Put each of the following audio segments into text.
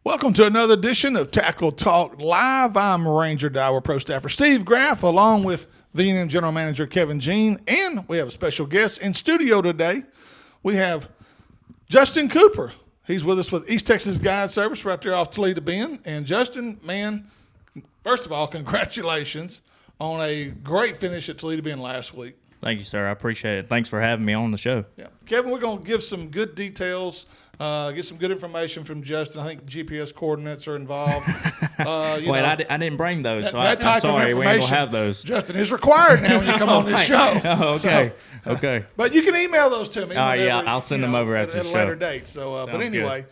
Welcome to another edition of Tackle Talk Live. I'm Ranger Dyer Pro Staffer Steve Graff, along with V&M General Manager Kevin Jean, and we have a special guest in studio today. We have Justin Cooper. He's with us with East Texas Guide Service right there off Toledo Bend. And Justin, man, first of all, congratulations on a great finish at Toledo Bend last week. Thank you, sir. I appreciate it. Thanks for having me on the show. Yeah, Kevin, we're going to give some good details, get some good information from Justin. I think GPS coordinates are involved. I didn't bring those, so that I'm sorry. We ain't going to have those. Justin, is required now when you come on this show. Oh, okay. Okay. But you can email those to me. Yeah, I'll send them over after at the a show. later date. So, but anyway,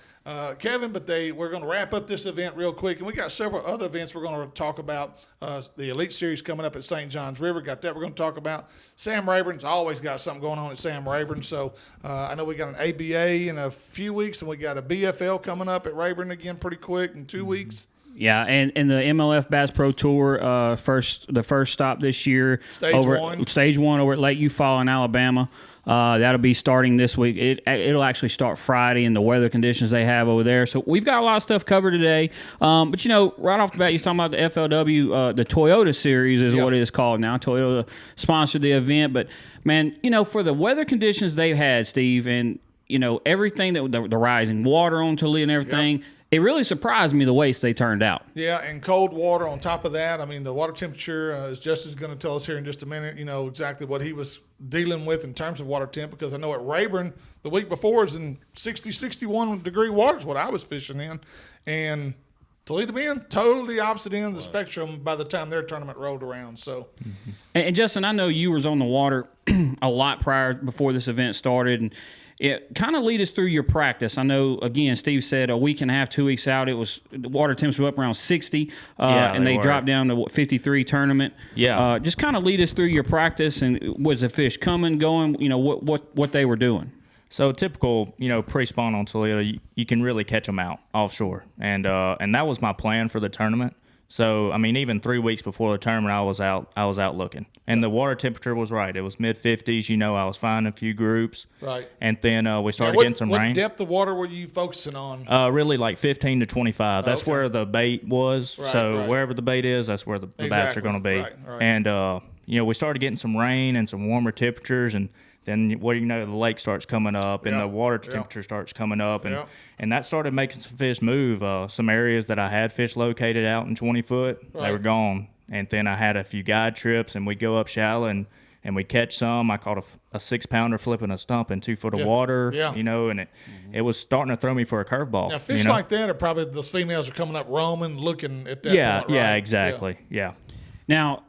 Kevin, we're going to wrap up this event real quick, and we got several other events we're going to talk about. The Elite Series coming up at St. John's River, got that we're going to talk about. Sam Rayburn's always got something going on at Sam Rayburn. So I know we got an ABA in a few weeks, and we got a BFL coming up at Rayburn again pretty quick in 2 weeks. Yeah, and the MLF Bass Pro Tour, the first stop this year, Stage 1 over at Lake Eufaula in Alabama. That'll be starting this week. It'll actually start Friday in the weather conditions they have over there. So we've got a lot of stuff covered today. But right off the bat, you're talking about the FLW, the Toyota Series is what it is called now. Toyota sponsored the event, but man, for the weather conditions they've had, Steve, and everything that the rising water on Toledo and everything. Yep. It really surprised me the waste they turned out. Yeah, and cold water on top of that. I mean, the water temperature, as Justin's going to tell us here in just a minute, exactly what he was dealing with in terms of water temp, because I know at Rayburn the week before is in 60, 61 degree water is what I was fishing in. And Toledo Bend, totally opposite end of the spectrum by the time their tournament rolled around. So, and Justin, I know you was on the water a lot before this event started, and it kind of lead us through your practice. I know, again, Steve said a week and a half, 2 weeks out, the water temps were up around 60, and they dropped down to 53 tournament. Yeah. Just kind of lead us through your practice, and was the fish coming, going, what they were doing? So typical, pre-spawn on Toledo, you can really catch them out offshore, and that was my plan for the tournament. So, I mean, even 3 weeks before the tournament, I was out looking. And the water temperature was right. It was mid-50s. I was finding a few groups. Right. And then we started getting some rain. What depth of water were you focusing on? Really like 15 to 25. That's where the bait was. Right. Wherever the bait is, that's where the bass are going to be. Right. And, we started getting some rain and some warmer temperatures, and then the lake starts coming up and the water temperature starts coming up, and that started making some fish move. Some areas that I had fish located out in 20 foot, they were gone. And then I had a few guide trips, and we'd go up shallow and we catch some. I caught a 6-pounder flipping a stump in 2 foot of water, and it was starting to throw me for a curveball. Now, fish like that are probably, those females are coming up roaming, looking at that point, right? Yeah, exactly, yeah. Now,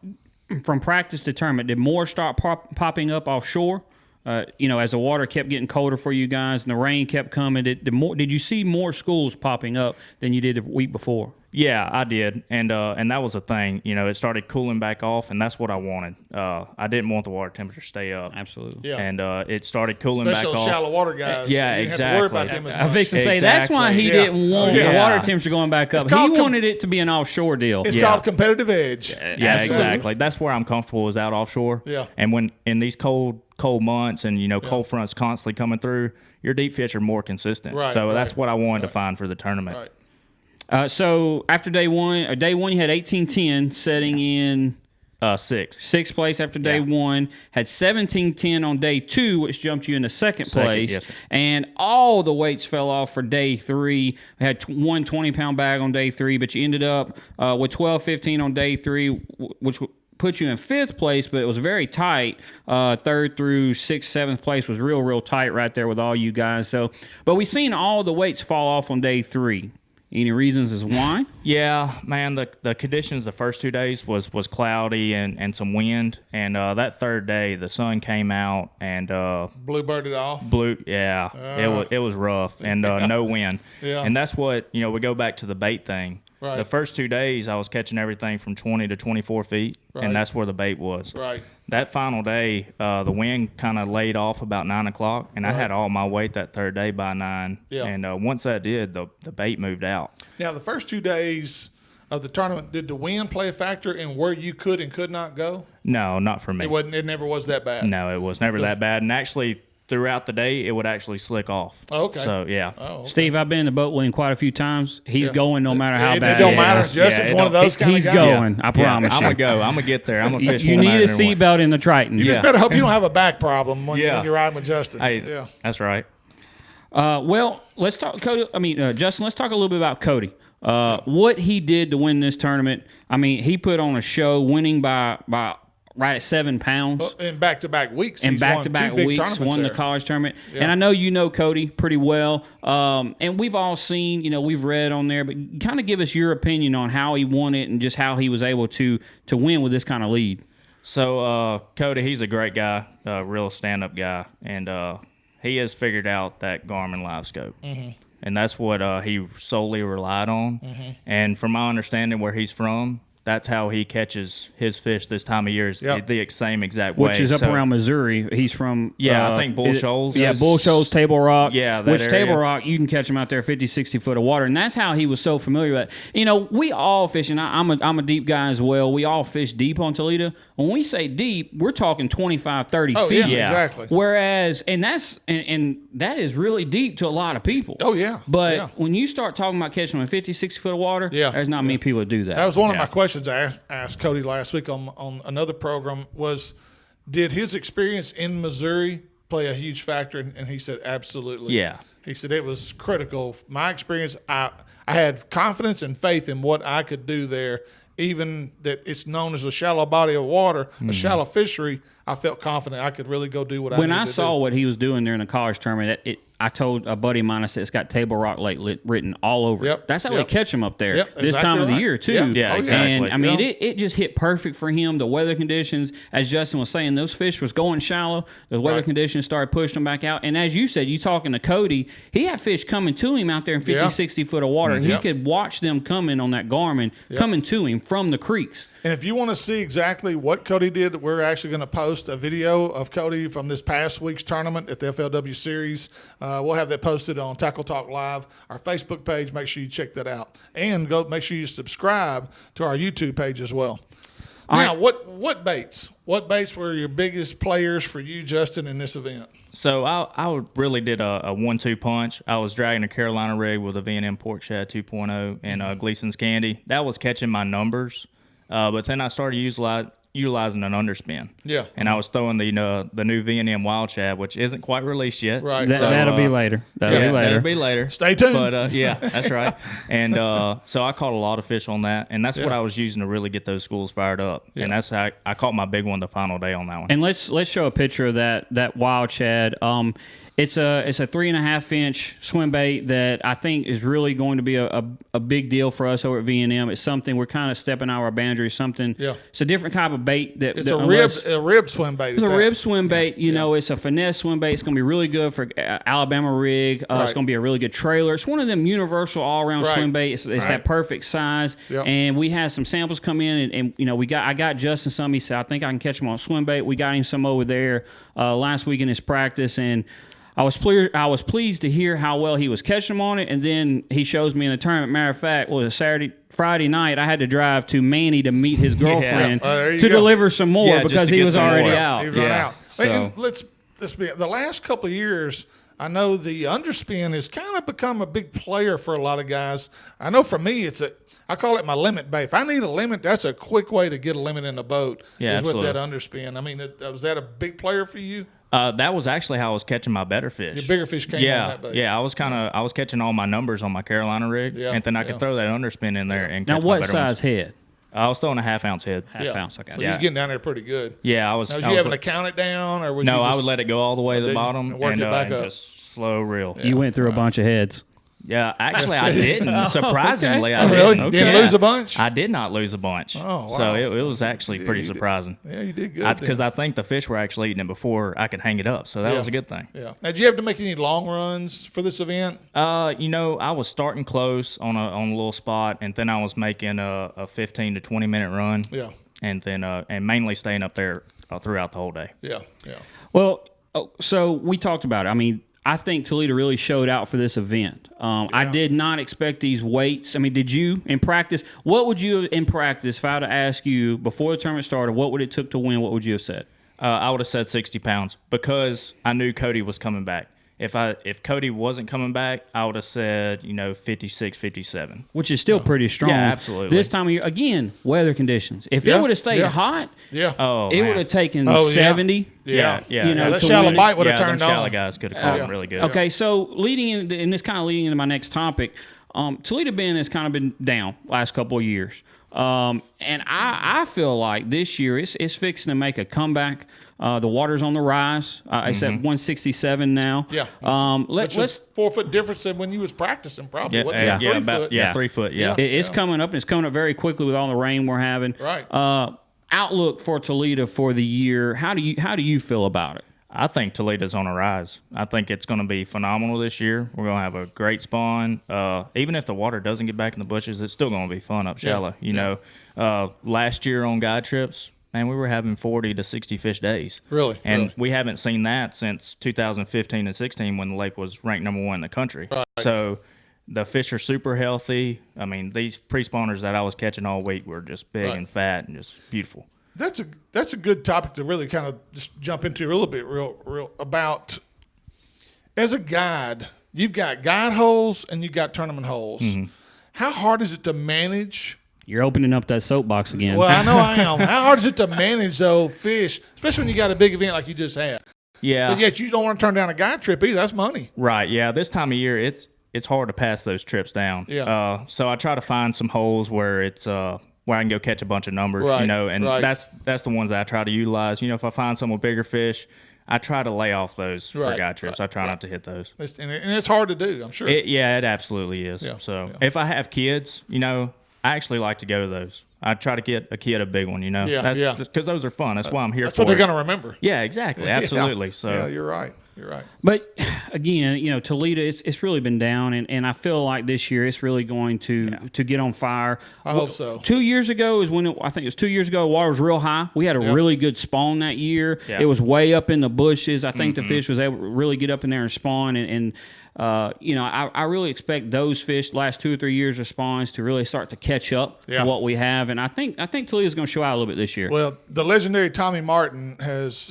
from practice to tournament, did more start popping up offshore? As the water kept getting colder for you guys and the rain kept coming, did you see more schools popping up than you did the week before? Yeah, I did, and that was a thing. It started cooling back off, and that's what I wanted. I didn't want the water temperature to stay up. Absolutely. Yeah. And it started cooling back off. Especially shallow water guys. Yeah, you exactly. Have to worry about them as much. I was fixing to say that's why he didn't want the water temperature going back up. He wanted it to be an offshore deal. It's called competitive edge. Yeah, exactly. That's where I'm comfortable, is out offshore. Yeah. And when in these cold months and cold fronts constantly coming through, your deep fish are more consistent. Right, so that's what I wanted to find for the tournament. Right. So after day one you had 18-10 setting in sixth place after day one, had 17-10 on day 2, which jumped you into second place. Yes, sir. And all the weights fell off for day 3. We had one 20-pound bag on day 3, but you ended up with 12-15 on day 3, which put you in 5th place, but it was very tight. 3rd through 6th, 7th place was real tight right there with all you guys. So, but we seen all the weights fall off on day 3. Any reasons as why? Yeah, man, the conditions the first 2 days was cloudy and some wind, and that 3rd day the sun came out and Bluebirded off. It was rough and no wind. Yeah. And that's what, we go back to the bait thing. Right. The first 2 days I was catching everything from 20 to 24 feet, and that's where the bait was. Right. That final day, the wind kind of laid off about 9 o'clock, and I had all my weight that 3rd day by 9. Yeah. And once that did, the bait moved out. Now, the first 2 days of the tournament, did the wind play a factor in where you could and could not go? No, not for me. It never was that bad. No, it was never that bad. And actually, throughout the day, it would actually slick off. Oh, okay. So, yeah. Oh, okay. Steve, I've been to boat wedding quite a few times. He's going no matter how bad it don't matter. is. Justin's one of those kind of guys. He's going. I promise I'm you. going to go. I'm going to get there. I'm going to fish You one need night a anyway. seatbelt in the Triton. You just better hope you don't have a back problem when you're riding with Justin. Hey, that's right. Well, let's talk, Cody. Justin, let's talk a little bit about Cody. What he did to win this tournament. I mean, he put on a show, winning by right at 7 pounds. In back-to-back weeks. In back-to-back weeks, won the college tournament. Yeah. And I know you know Cody pretty well. And we've all seen, we've read on there, but kind of give us your opinion on how he won it and just how he was able to win with this kind of lead. So, Cody, he's a great guy, a real stand-up guy. And he has figured out that Garmin Live Scope. Mm-hmm. And that's what he solely relied on. Mm-hmm. And from my understanding where he's from, that's how he catches his fish this time of year, is the same exact way. Which is up around Missouri. He's from... I think Bull Shoals. Yeah, Bull Shoals, Table Rock. Yeah, that Which area. Table Rock, you can catch him out there 50, 60 foot of water. And that's how he was so familiar with it. We all fish, and I'm a deep guy as well. We all fish deep on Toledo. When we say deep, we're talking 25, 30 feet. Yeah, exactly. Whereas, and that is really deep to a lot of people. Oh, yeah. But when you start talking about catching them in 50, 60 foot of water, there's not many people that do that. That was one of my questions I asked Cody last week on another program was, did his experience in Missouri play a huge factor? And he said, absolutely. Yeah. He said it was critical. My experience, I had confidence and faith in what I could do there, even that it's known as a shallow body of water, a shallow fishery. I felt confident I could really go do what I needed to do. When I saw what he was doing during the college tournament, I told a buddy of mine, I said, it's got Table Rock Lake written all over it. That's how they catch them up there this time of the year, too. Yeah, exactly. And, I mean, it just hit perfect for him. The weather conditions, as Justin was saying, those fish was going shallow. The weather conditions started pushing them back out. And as you said, you talking to Cody, he had fish coming to him out there in 50, 60 foot of water. He could watch them coming on that Garmin, coming to him from the creeks. And if you want to see exactly what Cody did, we're actually going to post a video of Cody from this past week's tournament at the FLW Series. We'll have that posted on Tackle Talk Live, our Facebook page. Make sure you check that out. And make sure you subscribe to our YouTube page as well. Now, what baits? What baits were your biggest players for you, Justin, in this event? So I really did a 1-2 punch. I was dragging a Carolina rig with a V&M Pork Shad 2.0 and Gleason's Candy. That was catching my numbers. But then I started utilizing an underspin. Yeah. And I was throwing the new V&M Wild Shad, which isn't quite released yet. Right. That'll be later. That'll be later. Stay tuned. But that's right. And so I caught a lot of fish on that, and that's what I was using to really get those schools fired up. Yeah. And that's how I caught my big one the final day on that one. And let's show a picture of that Wild Shad. It's a 3.5 inch swim bait that I think is really going to be a big deal for us over at V&M. It's something we're kind of stepping out of our boundaries. It's a different type of bait it's a rib swim bait. It's a rib swim bait. It's a finesse swim bait. It's going to be really good for Alabama rig. It's going to be a really good trailer. It's one of them universal all around swim bait. It's that perfect size. Yep. And we had some samples come in, and I got Justin some. He said, I think I can catch him on swim bait. We got him some over there last week in his practice, and I was pleased to hear how well he was catching them on it, and then he shows me in the tournament. Matter of fact, Friday night, I had to drive to Manny to meet his girlfriend to deliver some more because he was already out. He ran out. So. And let's be the last couple of years. I know the underspin has kind of become a big player for a lot of guys. I know for me, I call it my limit bait. If I need a limit, that's a quick way to get a limit in the boat. Yeah, with that underspin. I mean, was that a big player for you? That was actually how I was catching my better fish. Your bigger fish came on that bait. Yeah, I was catching all my numbers on my Carolina rig, and then I could throw that underspin in there and catch now, my what better size ones. head? I was throwing a half-ounce head. Half-ounce, okay. So you're getting down there pretty good. Yeah, I was. Now, was you having to count it down, or no? I would let it go all the way to the bottom and work it back up. Just slow reel. Yeah. You went through a bunch of heads. Yeah, actually, I didn't. Surprisingly, I didn't. Really? Okay. Didn't lose a bunch? I did not lose a bunch. Oh, wow. So it was actually pretty surprising. Yeah, you did good. Because I think the fish were actually eating it before I could hang it up. So that was a good thing. Yeah. Now, did you have to make any long runs for this event? I was starting close on a little spot, and then I was making a 15 to 20 minute run. Yeah. And then and mainly staying up there throughout the whole day. Yeah. Yeah. Well, so we talked about it. I mean, I think Toledo really showed out for this event. I did not expect these weights. I mean, did you in practice? What would you in practice, if I had to ask you before the tournament started, what would it took to win? What would you have said? I would have said 60 pounds because I knew Cody was coming back. If Cody wasn't coming back, I would have said 56, 57. Which is still pretty strong. Yeah, absolutely. This time of year, again, weather conditions. If it would have stayed hot, it would have taken 70. Yeah. That shallow bite would have turned on. Shallow guys could have caught them really good. Okay, so leading into my next topic, Toledo Bend has kind of been down last couple of years. And I feel like this year it's fixing to make a comeback. The water's on the rise. It's at 167 now. Yeah. Let's 4 foot difference than when you was practicing, probably. Yeah, 3 foot. 3 foot. Yeah. It's coming up. And it's coming up very quickly with all the rain we're having. Right. Outlook for Toledo for the year. How do you feel about it? I think Toledo's on a rise. I think it's going to be phenomenal this year. We're going to have a great spawn. Even if the water doesn't get back in the bushes, it's still going to be fun up shallow. Last year on guide trips, man, we were having 40 to 60 fish days. Really? And we haven't seen that since 2015 and 16 when the lake was ranked number 1 in the country. Right. So the fish are super healthy. I mean, these pre-spawners that I was catching all week were just big and fat and just beautiful. That's a good topic to really kind of just jump into a little bit real about. As a guide, you've got guide holes and you've got tournament holes. Mm-hmm. How hard is it to manage? You're opening up that soapbox again. Well, I know I am. How hard is it to manage those fish, especially when you got a big event like you just had? Yeah. But yet you don't want to turn down a guide trip either. That's money. Right. Yeah. This time of year, it's hard to pass those trips down. Yeah. So I try to find some holes where it's where I can go catch a bunch of numbers, and that's the ones that I try to utilize. If I find some with bigger fish, I try to lay off those for guide trips. I try not to hit those. And it's hard to do, I'm sure. It absolutely is. Yeah. If I have kids, I actually like to go to those. I try to get a kid a big one, because those are fun. That's why I'm here for. That's what they're going to remember. Yeah, exactly. Absolutely. So yeah, you're right. You're right. But again, Toledo, it's really been down, and I feel like this year it's really going to get on fire. I hope so. 2 years ago is when I think it was 2 years ago. Water was real high. We had a really good spawn that year. Yeah. It was way up in the bushes. I think the fish was able to really get up in there and spawn. And I really expect those fish last 2 or 3 years of spawns to really start to catch up to what we have. And I think Toledo's going to show out a little bit this year. Well, the legendary Tommy Martin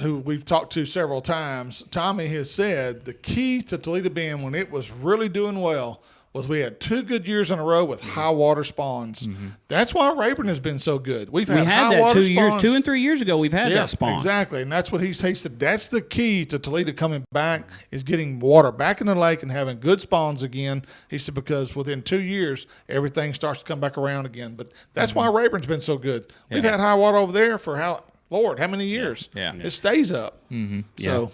who we've talked to several times. Tommy has said the key to Toledo Bend when it was really doing well was we had 2 good years in a row with high water spawns. Mm-hmm. That's why Rayburn has been so good. We had high that water 2 years, spawns. 2 and 3 years ago. We've had that spawn exactly, and that's what he said. That's the key to Toledo coming back is getting water back in the lake and having good spawns again. He said because within 2 years everything starts to come back around again. But that's why Rayburn's been so good. We've had high water over there for how many years? Yeah. It stays up. Mm-hmm. So.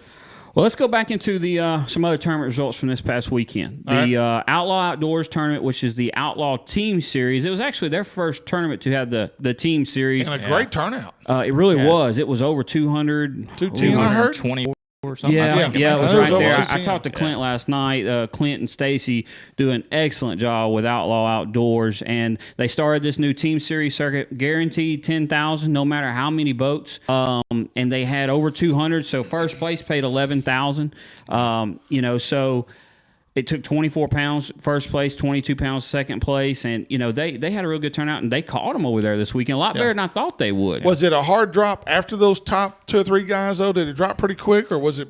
Well, let's go back into the some other tournament results from this past weekend. The Outlaw Outdoors tournament, which is the Outlaw Team Series. It was actually their first tournament to have the Team Series. And a great turnout. It really was. It was over 200. 210, I heard. 20 or something. Yeah, it was right there. I talked to Yeah. Clint last night. Clint and Stacy do an excellent job with Outlaw Outdoors, and they started this new Team Series circuit, guaranteed 10,000 no matter how many boats. And they had over 200. So first place paid 11,000. So it took 24 pounds first place, 22 pounds second place, and they had a real good turnout, and they caught them over there this weekend a lot better than I thought they would. Was it a hard drop after those top 2 or 3 guys though? Did it drop pretty quick, or was it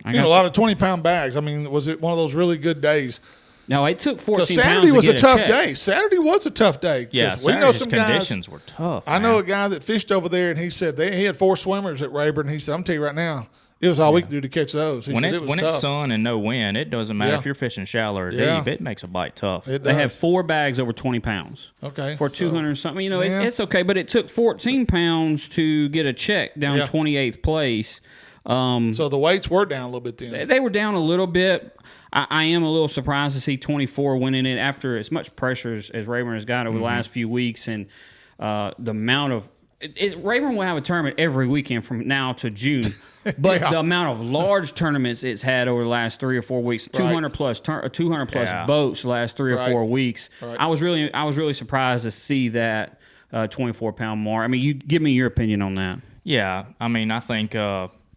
a lot of 20-pound bags? I mean, was it one of those really good days? No, it took 14 pounds Saturday to was get a tough check. day. Saturday was a tough day. Yeah, we know some conditions guys, were tough. I know a guy that fished over there, and he said he had 4 swimmers at Rayburn. He said, "I'm telling you right now, it was all we could do to catch those." He when said it was tough. it's sun and no wind, it doesn't matter if you're fishing shallow or deep. It makes a bite tough. They have 4 bags over 20 pounds. Okay. For 200 something. It's okay, but it took 14 pounds to get a check down 28th place. So the weights were down a little bit then. They were down a little bit. I am a little surprised to see 24 winning it after as much pressure as Rayburn has got over the last few weeks, and the amount of Rayburn will have a tournament every weekend from now to June, but the amount of large tournaments it's had over the last 3 or 4 weeks, 200 plus boats the last 3 or 4 weeks. Right. I was really surprised to see that 24-pound mark. I mean, you give me your opinion on that. Yeah, I mean, I think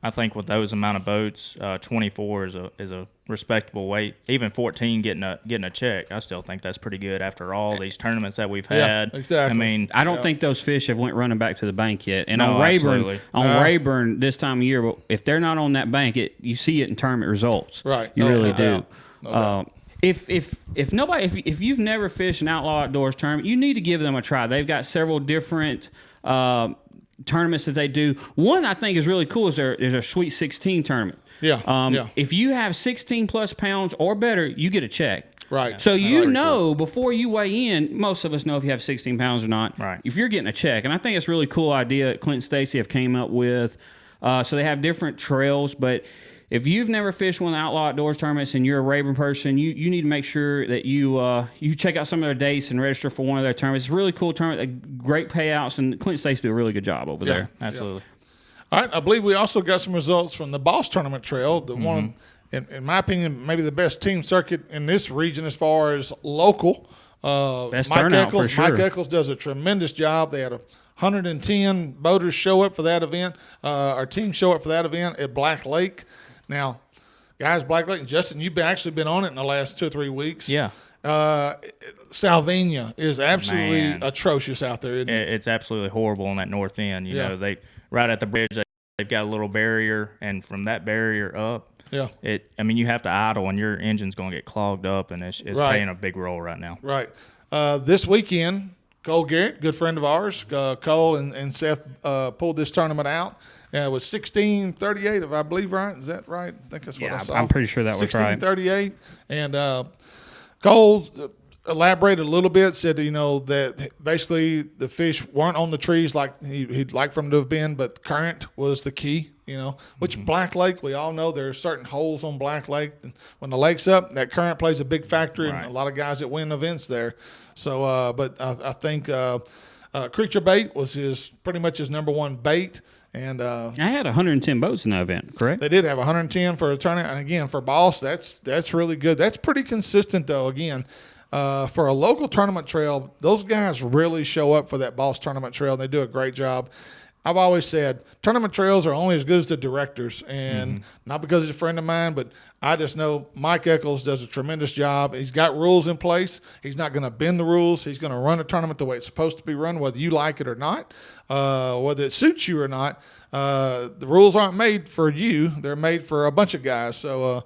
I think with those amount of boats, 24 is a respectable weight. Even 14 getting a check, I still think that's pretty good after all these tournaments that we've had. Yeah, exactly. I mean, I don't think those fish have went running back to the bank yet. And No, on Rayburn, absolutely. Rayburn this time of year, if they're not on that bank, you see it in tournament results. Right. You really do. No doubt. If you've never fished an outlaw outdoors tournament, you need to give them a try. They've got several different tournaments that they do. One I think is really cool is there's a Sweet 16 tournament. Yeah. If you have 16 plus pounds or better, you get a check. Right. So before you weigh in, most of us know if you have 16 pounds or not. Right. If you're getting a check, and I think it's a really cool idea that Clint and Stacy have came up with. So they have different trails, but if you've never fished one of the Outlaw Outdoors tournaments and you're a Rayburn person, you need to make sure that you check out some of their dates and register for one of their tournaments. It's a really cool tournament, great payouts, and Clint and Stacy do a really good job over there. absolutely. All right. I believe we also got some results from the Boss Tournament Trail. The one, in my opinion, maybe the best team circuit in this region as far as local. Best Mike turnout Eccles, for sure. Mike Eccles does a tremendous job. They had 110 boaters show up for that event. Our team show up for that event at Black Lake. Now, guys, Black Lake and Justin, you've actually been on it in the last 2 or 3 weeks. Yeah. Salvinia is absolutely atrocious out there, isn't it? It's absolutely horrible on that north end. You know, they right at the bridge, they've got a little barrier, and from that barrier up, you have to idle, and your engine's going to get clogged up, and it's playing a big role right now. Right. This weekend, Cole Garrett, good friend of ours, Cole and Seth pulled this tournament out. It was 16:38, if I believe right. Is that right? I think that's what I saw. I'm pretty sure that was right. 16:38, and Cole elaborated a little bit. Said that basically the fish weren't on the trees like he'd like for them to have been, but current was the key. Which Black Lake, we all know there are certain holes on Black Lake. And when the lake's up, that current plays a big factor in a lot of guys that win events there. So, but I think creature bait was pretty much his number one bait. And I had 110 boats in that event, correct? They did have 110 for a tournament. And again, for Boss, that's really good. That's pretty consistent, though. Again, for a local tournament trail, those guys really show up for that Boss tournament trail, and they do a great job. I've always said tournament trails are only as good as the directors, and not because he's a friend of mine, but I just know Mike Eccles does a tremendous job. He's got rules in place. He's not going to bend the rules. He's going to run a tournament the way it's supposed to be run, whether you like it or not, whether it suits you or not. The rules aren't made for you. They're made for a bunch of guys. So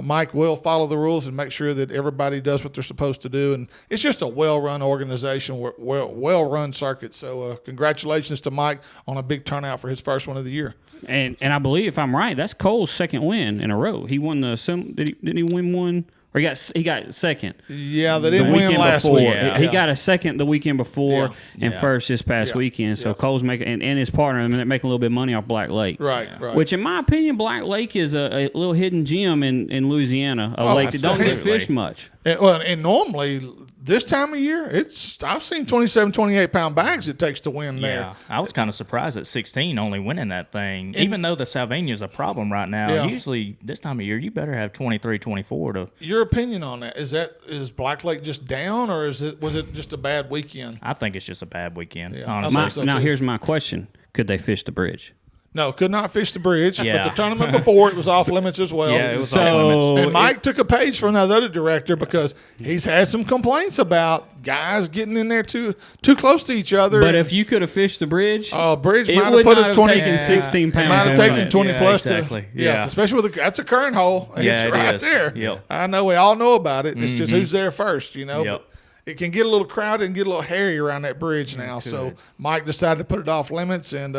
Mike will follow the rules and make sure that everybody does what they're supposed to do. And it's just a well-run organization, well-run circuit. So congratulations to Mike on a big turnout for his first one of the year. And I believe, if I'm right, that's Cole's second win in a row. He won didn't he win one? Or he got second. Yeah, they didn't win last before. week. He got a second the weekend before and first this past weekend. So Cole's making and his partner, they're making a little bit of money off Black Lake. Right. Which, in my opinion, Black Lake is a little hidden gem in Louisiana, a lake that don't get fished much. And normally this time of year, I've seen 27, 28-pound bags it takes to win there. Yeah, I was kind of surprised at 16 only winning that thing. Even though the Salvinia is a problem right now, usually this time of year you better have 23, 24 to. Your opinion on that is Black Lake just down, or was it just a bad weekend? I think it's just a bad weekend. Yeah, honestly. Now here's my question: could they fish the bridge? No, could not fish the bridge. But the tournament before, it was off limits as well. Yeah, it was off limits. And Mike took a page from that other director because he's had some complaints about guys getting in there too close to each other. But if you could have fished the bridge, bridge it might would have put not a have 20. taken 16 pounds. It might have taken 20 plus. Exactly. Especially that's a current hole. Yeah, it's right is. there. Yep. I know we all know about it. It's just who's there first, Yep. But it can get a little crowded and get a little hairy around that bridge now. So Mike decided to put it off limits, and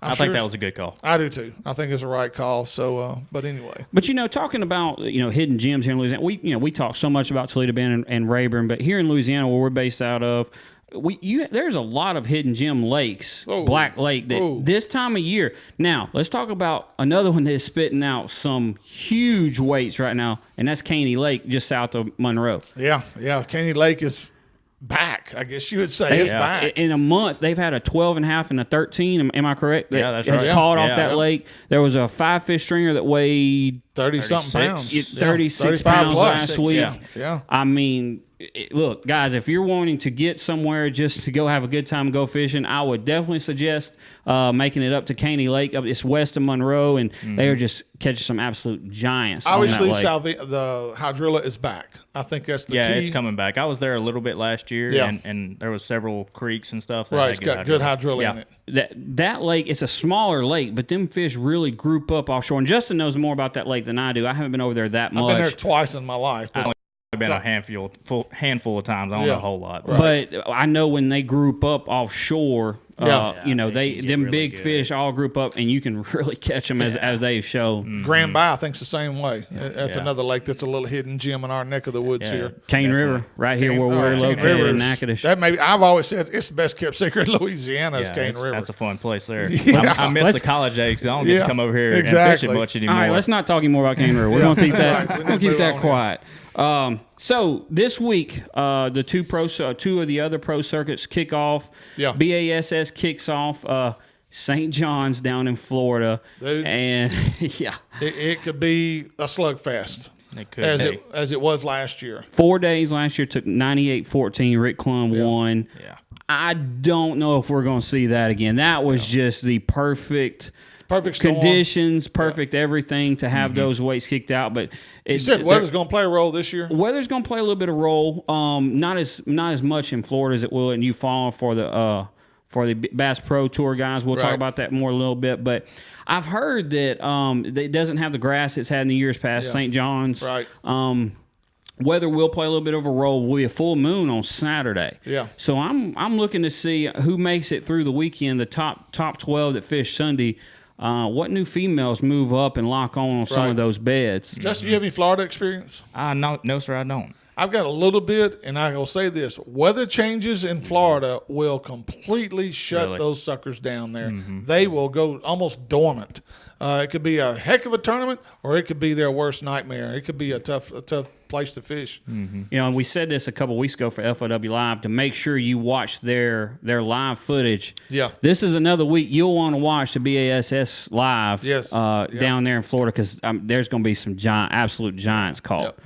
I think that was a good call. I do too. I think it's the right call. So, but anyway. But talking about hidden gems here in Louisiana, we talk so much about Toledo Bend and Rayburn, but here in Louisiana, where we're based out of, there's a lot of hidden gem lakes, Black Lake, that this time of year. Now, let's talk about another one that is spitting out some huge weights right now, and that's Caney Lake, just south of Monroe. Yeah. Caney Lake is back, I guess you would say. It's back. In a month, they've had a 12.5 and a 13. Am I correct? Yeah, that's has right. caught off that lake. There was a 5-fish stringer that weighed 30-something pounds. 36 35 pounds plus. last week. Yeah. I mean, look, guys, if you're wanting to get somewhere just to go have a good time and go fishing, I would definitely suggest making it up to Caney Lake. It's west of Monroe, and they are just catching some absolute giants. Obviously, the hydrilla is back. I think that's the key. Yeah, it's coming back. I was there a little bit last year, and there was several creeks and stuff. That it's got good hydrilla in it. That lake, it's a smaller lake, but them fish really group up offshore. And Justin knows more about that lake than I do. I haven't been over there that much. I've been there twice in my life. I've been a handful of times. I don't know a whole lot. But I know when they group up offshore, them really big good. fish all group up, and you can really catch them as they've shown. Grand Bay, I think, is the same way. That's another lake that's a little hidden gem in our neck of the woods here. Cane River, right here where we're located in Natchitoches. I've always said it's the best kept secret in Louisiana is Cane River. That's a fun place there. I miss the college days because I don't get to come over here and fish it much anymore. All right, let's not talk anymore about Cane River. We're going to keep that. We're going to keep that quiet. So this week, the two of the other pro circuits kick off. Yeah. BASS kicks off St. John's down in Florida. Dude, and it could be a slugfest. It could as it was last year. 4 days last year took 98-14. Rick Klum won. Yeah. I don't know if we're going to see that again. That was just the perfect storm. Conditions, perfect everything to have those weights kicked out. But you said weather's going to play a role this year. Weather's going to play a little bit of role. Not as much in Florida as it will in Eufaula for the Bass Pro Tour guys. We'll talk about that more a little bit. But I've heard that it doesn't have the grass it's had in the years past. St. John's. Right. Weather will play a little bit of a role. Will be a full moon on Saturday. Yeah. So I'm looking to see who makes it through the weekend. The top 12 that fish Sunday. What new females move up and lock on some of those beds? Justin, you have any Florida experience? No, sir, I don't. I've got a little bit, and I will say this. Weather changes in Florida will completely shut those suckers down there. They will go almost dormant. It could be a heck of a tournament, or it could be their worst nightmare. It could be a tough place to fish. And we said this a couple weeks ago for FOW Live to make sure you watch their live footage. Yeah. This is another week you'll want to watch the BASS live down there in Florida because there's going to be some absolute giants caught.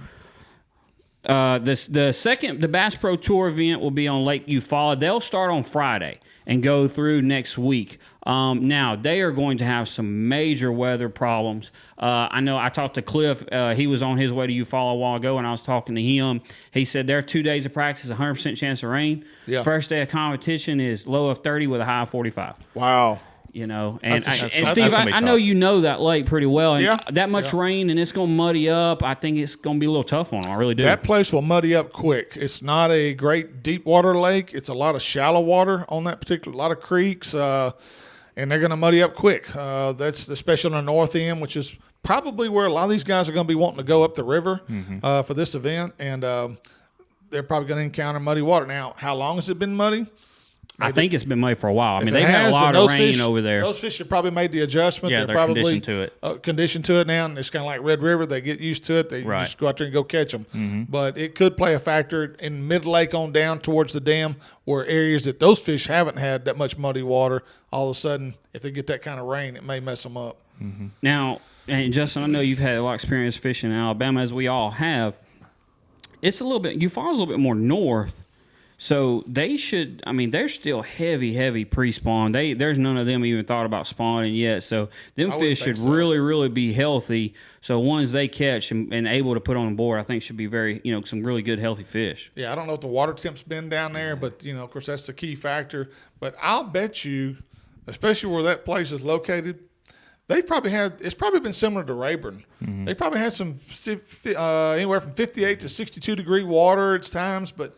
The Bass Pro Tour event will be on Lake Eufaula. They'll start on Friday and go through next week. Now, they are going to have some major weather problems. I know I talked to Cliff. He was on his way to Eufaula a while ago, and I was talking to him. He said there are 2 days of practice, 100% chance of rain. Yeah. First day of competition is low of 30 with a high of 45. Wow. And Steve, I know you know that lake pretty well. And that much rain, and it's going to muddy up. I think it's going to be a little tough on them. I really do. That place will muddy up quick. It's not a great deep water lake. It's a lot of shallow water on that particular, a lot of creeks, and they're going to muddy up quick. That's especially on the north end, which is probably where a lot of these guys are going to be wanting to go up the river for this event, and they're probably going to encounter muddy water. Now, how long has it been muddy? I think it's been made for a while. I mean, they've had a lot of rain over there. Those fish have probably made the adjustment. Yeah, they're probably conditioned to it. Conditioned to it now, and it's kind of like Red River. They get used to it. They just go out there and go catch them. But it could play a factor in mid-lake on down towards the dam where areas that those fish haven't had that much muddy water, all of a sudden, if they get that kind of rain, it may mess them up. Now, and Justin, I know you've had a lot of experience fishing in Alabama, as we all have. It's a little bit, Eufaula's a little bit more north. So they should, they're still heavy pre-spawn. There's none of them even thought about spawning yet. So them fish should really, really be healthy. So ones they catch and able to put on board, I think should be very, some really good healthy fish. Yeah, I don't know what the water temp's been down there, but, of course, that's the key factor. But I'll bet you, especially where that place is located, it's probably been similar to Rayburn. They probably had some anywhere from 58 to 62 degree water at times, but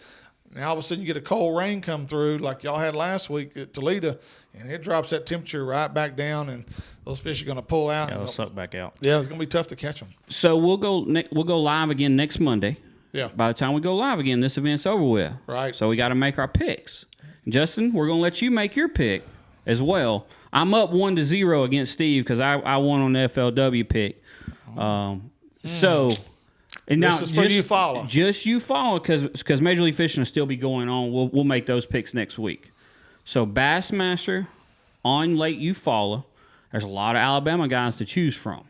now all of a sudden you get a cold rain come through like y'all had last week at Toledo, and it drops that temperature right back down, and those fish are going to pull out. Yeah, they'll suck back out. Yeah, it's going to be tough to catch them. So we'll go live again next Monday. Yeah. By the time we go live again, this event's over with. Right. So we got to make our picks. Justin, we're going to let you make your pick as well. I'm up 1-0 against Steve because I won on the FLW pick. So... And this is for Eufaula. Just Eufaula, because Major League Fishing will still be going on. We'll make those picks next week. So Bassmaster on Lake Eufaula. There's a lot of Alabama guys to choose from.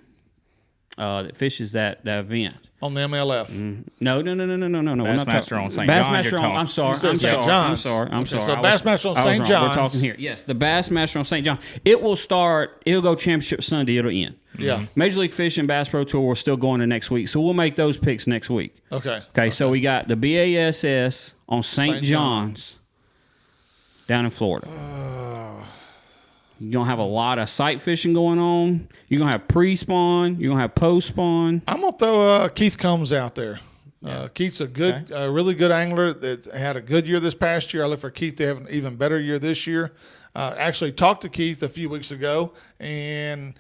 that fishes that event. On the MLF. No. Bassmaster on St. Bassmaster John. I'm sorry. St. John's. I'm sorry. So Bassmaster on St. John's. We're talking here. Yes, the Bassmaster on St. John. It will start. It'll go championship Sunday. It'll end. Yeah. Major League Fishing Bass Pro Tour will still go into next week, so we'll make those picks next week. Okay. So we got the BASS on St. John's down in Florida. You're going to have a lot of sight fishing going on. You're going to have pre-spawn. You're going to have post-spawn. I'm going to throw Keith Combs out there. Keith's a good, really good angler that had a good year this past year. I look for Keith to have an even better year this year. Actually talked to Keith a few weeks ago, and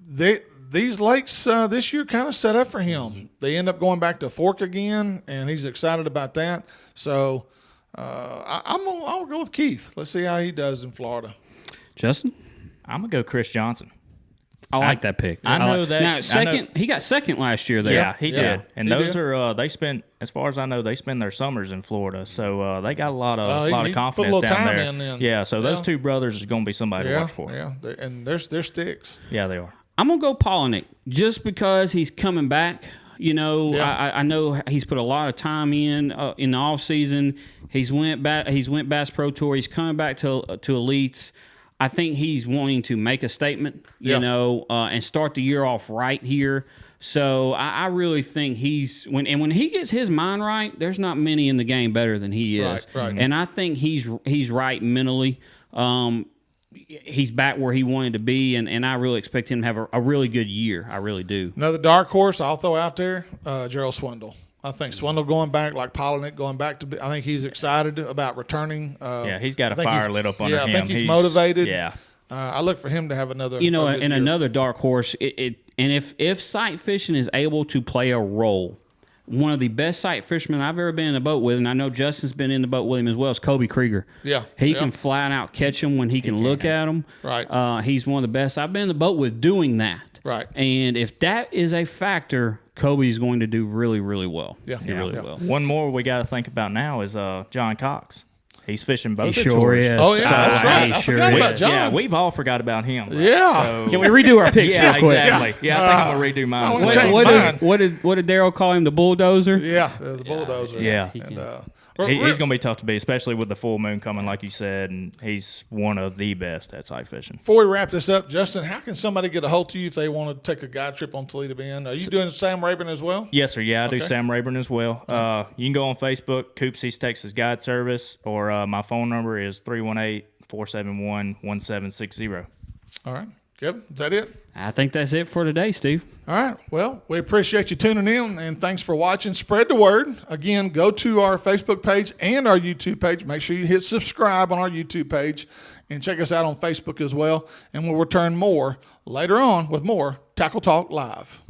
these lakes this year kind of set up for him. They end up going back to Fork again, and he's excited about that. So I'll go with Keith. Let's see how he does in Florida. Justin? I'm going to go Chris Johnson. I like that pick. I know that. Now, second, he got second last year there. Yeah, he did. And those are they spend, as far as I know, they spend their summers in Florida, so they got a lot of confidence down there. Yeah, so those two brothers is going to be somebody to watch for. Yeah, and they're sticks. Yeah, they are. I'm gonna go Polinick just because he's coming back. You know, I know he's put a lot of time in the off season. He's went Bass Pro Tour. He's coming back to elites. I think he's wanting to make a statement, you know, and start the year off right here. So I really think when he gets his mind right, there's not many in the game better than he is. Right. And I think he's right mentally. He's back where he wanted to be, and I really expect him to have a really good year. I really do. Another dark horse I'll throw out there, Gerald Swindle. I think Swindle going back, like Polinick going back I think he's excited about returning. He's got a fire lit up under him. I think he's motivated. Yeah. I look for him to have another. You know, and another dark horse. And if sight fishing is able to play a role, one of the best sight fishermen I've ever been in a boat with, and I know Justin's been in the boat with him as well, is Kobe Krieger. Yeah. He can flat out catch them when he can look at them. Right. He's one of the best I've been in the boat with doing that. Right. And if that is a factor, Kobe's going to do really, really well. Yeah. Really well. One more we got to think about now is John Cox. He's fishing both He the sure tours. is. Oh, yeah, that's right. He I sure forgot about is. John. Yeah, we've all forgot about him. Right? Yeah. So, Can we redo our picks yeah, real quick? exactly. Yeah, I think I'm going to redo mine. wanna as change well. mine. What did Daryl call him? The bulldozer? Yeah, the bulldozer. Yeah. And, He's going to be tough to beat, especially with the full moon coming, like you said, and he's one of the best at sight fishing. before we wrap this up, Justin, how can somebody get a hold of you if they want to take a guide trip on Toledo Bend? Are you doing Sam Rayburn as well? Yes, sir. Yeah, I do Sam Rayburn as well. You can go on Facebook, Coops East Texas Guide Service, or my phone number is 318-471-1760. All right. Kevin, is that it? I think that's it for today, Steve. All right. Well, we appreciate you tuning in, and thanks for watching. Spread the word. Again, go to our Facebook page and our YouTube page. Make sure you hit subscribe on our YouTube page, and check us out on Facebook as well. And we'll return more later on with more Tackle Talk Live.